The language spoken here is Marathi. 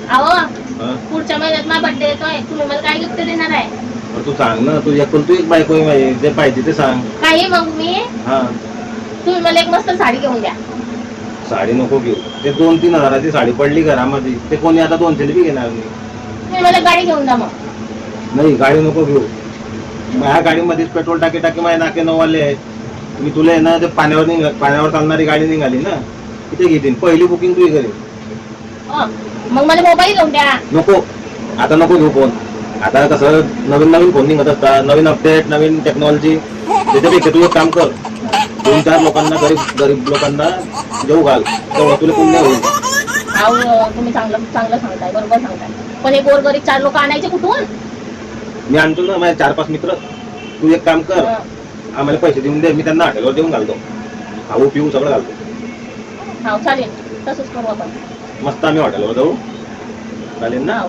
अहो हा? पुढच्या महिन्यात माझा बर्थडे येतोय, तुम्ही मला काय गिफ्ट देणार आहे? बरं तू सांग ना, तू एकुलती एक बायको आहे माझी, जे पाहिजे ते सांग. काही मग मी हा तुम्ही मला एक मस्त साडी घेऊन द्या. साडी नको घेऊ, ते 2-3 हजाराची साडी पडली घरामध्ये, ते कोणी आता 200 बी घेणार नाही. तुम्ही मला गाडी घेऊन द्या मग. नाही गाडी नको घेऊ, माझ्या गाडीमध्येच पेट्रोल टाकी टाकी माझे नाके नवाले आहेत. मी तुला आहे ना ते पाण्यावर चालणारी गाडी निघाली ना, तिथे घेतील. पहिली बुकिंग तू करेल. मग मला मोबाईल घेऊन द्या. नको, आता नको घेऊ फोन. आता कसं नवीन नवीन फोन निघत असतात, नवीन अपडेट, नवीन टेक्नॉलॉजी. त्याच्यापेक्षा तू एक काम कर, 2-4 लोकांना, गरीब लोकांना जेव घाल, तेव्हा तुला पुण्य होईल. अहो तुम्ही चांगलं सांगताय, बरोबर सांगताय, पण हे गोरगरीब 4 लोक आणायचे कुठून? मी आणतो ना माझे 4-5 मित्र. तू एक काम कर, आम्हाला पैसे देऊन दे, मी त्यांना हॉटेलवर देऊन घालतो, खाऊ पिऊ सगळं घालतो. हा चालेल, तसंच करू आपण. मस्त आम्ही हॉटेलवर जाऊ, चालेल ना?